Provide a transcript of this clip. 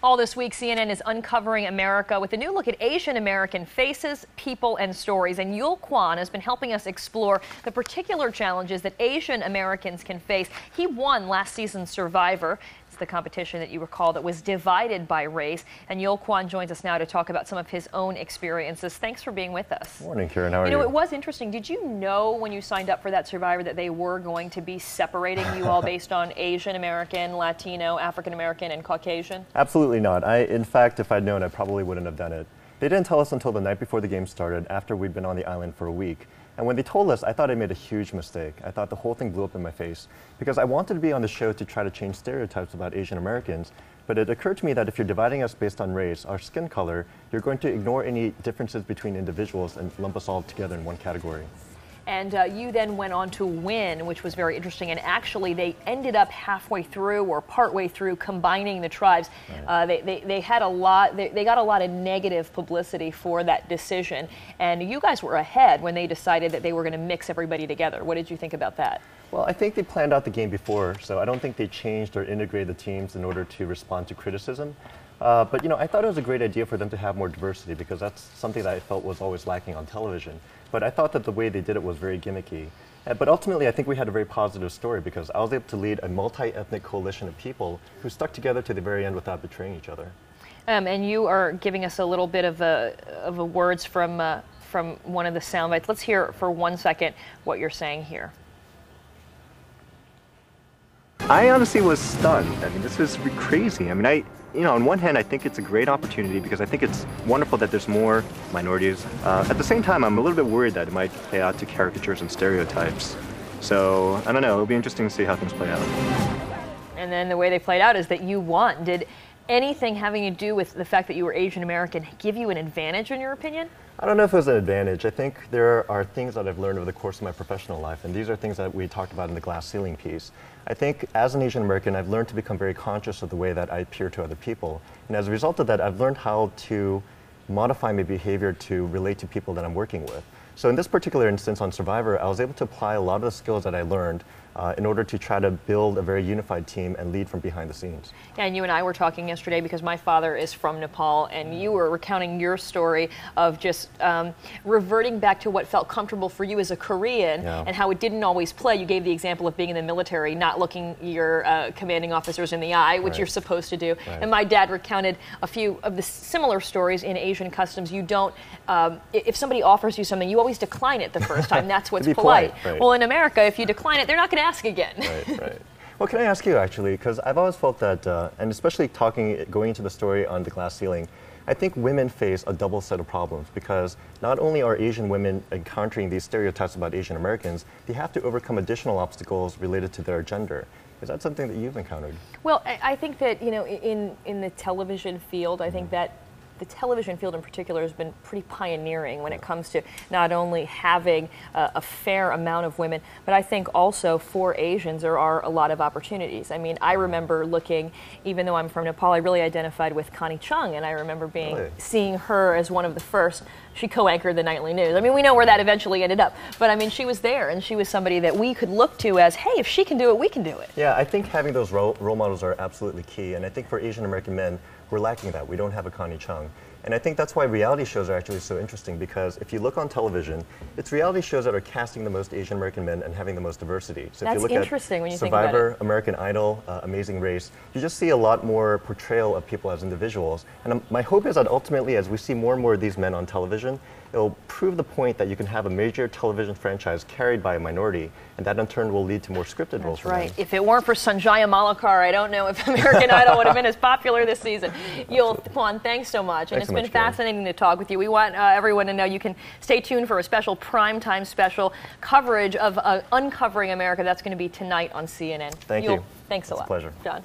All this week, CNN is uncovering America with a new look at Asian American faces, people, and stories. And Kwon has been helping us explore the particular challenges that Asian Americans can face. He won last season's Survivor. It's the competition that you recall that was divided by race. And Kwon joins us now to talk about some of his own experiences. Thanks for being with us. Morning, Karen. How are you? You know, it was interesting. Did you know when you signed up for that Survivor that they were going to be separating you all based on Asian American, Latino, African American, and Caucasian? Absolutely not. In fact, if I'd known, I probably wouldn't have done it. They didn't tell us until the night before the game started, after we'd been on the island for a week. And when they told us, I thought I made a huge mistake. I thought the whole thing blew up in my face because I wanted to be on the show to try to change stereotypes about Asian Americans. But it occurred to me that if you're dividing us based on race, our skin color, you're going to ignore any differences between individuals and lump us all together in one category. And you then went on to win, which was very interesting. And actually, they ended up halfway through or partway through combining the tribes. Right. They had a lot. They got a lot of negative publicity for that decision. And you guys were ahead when they decided that they were going to mix everybody together. What did you think about that? Well, I think they planned out the game before, so I don't think they changed or integrated the teams in order to respond to criticism. But you know, I thought it was a great idea for them to have more diversity because that's something that I felt was always lacking on television. But I thought that the way they did it was very gimmicky. But ultimately, I think we had a very positive story because I was able to lead a multi-ethnic coalition of people who stuck together to the very end without betraying each other. And you are giving us a little bit of a words from one of the sound bites. Let's hear for 1 second what you're saying here. I honestly was stunned. I mean, this is crazy. I mean, on one hand, I think it's a great opportunity because I think it's wonderful that there's more minorities. At the same time, I'm a little bit worried that it might play out to caricatures and stereotypes. So, I don't know, it'll be interesting to see how things play out. And then the way they played out is that you won. Did anything having to do with the fact that you were Asian American give you an advantage in your opinion? I don't know if it was an advantage. I think there are things that I've learned over the course of my professional life, and these are things that we talked about in the glass ceiling piece. I think as an Asian American, I've learned to become very conscious of the way that I appear to other people. And as a result of that, I've learned how to modify my behavior to relate to people that I'm working with. So in this particular instance on Survivor, I was able to apply a lot of the skills that I learned in order to try to build a very unified team and lead from behind the scenes. Yeah, and you and I were talking yesterday because my father is from Nepal, and you were recounting your story of just reverting back to what felt comfortable for you as a Korean, and how it didn't always play. You gave the example of being in the military, not looking your commanding officers in the eye, which you're supposed to do. And my dad recounted a few of the similar stories in Asian customs. You don't, if somebody offers you something, you always decline it the first time. That's what's polite. Well, in America, if you decline it, they're not going to ask again. Right. Well, can I ask you actually, because I've always felt that, and especially going into the story on the glass ceiling, I think women face a double set of problems because not only are Asian women encountering these stereotypes about Asian Americans, they have to overcome additional obstacles related to their gender. Is that something that you've encountered? Well, I think that, you know, in the television field, I think that the television field in particular has been pretty pioneering when it comes to not only having a fair amount of women, but I think also for Asians there are a lot of opportunities. I mean, I remember looking, even though I'm from Nepal, I really identified with Connie Chung, and I remember seeing her as one of the first. She co-anchored the nightly news. I mean, we know where that eventually ended up, but I mean, she was there, and she was somebody that we could look to as, hey, if she can do it, we can do it. Yeah, I think having those role models are absolutely key, and I think for Asian American men, we're lacking that. We don't have a Connie Chung. And I think that's why reality shows are actually so interesting, because if you look on television, it's reality shows that are casting the most Asian American men and having the most diversity. So that's if you look interesting at when you think about it. Survivor, American Idol, Amazing Race, you just see a lot more portrayal of people as individuals. And my hope is that ultimately, as we see more and more of these men on television, it'll prove the point that you can have a major television franchise carried by a minority, and that in turn will lead to more scripted roles for men. If it weren't for Sanjaya Malakar, I don't know if American Idol would have been as popular this season. Kwon, thanks so much. And it's been fascinating to talk with you. We want everyone to know you can stay tuned for a special primetime special coverage of Uncovering America. That's going to be tonight on CNN. Thank you. Thanks a lot. It's a pleasure. John.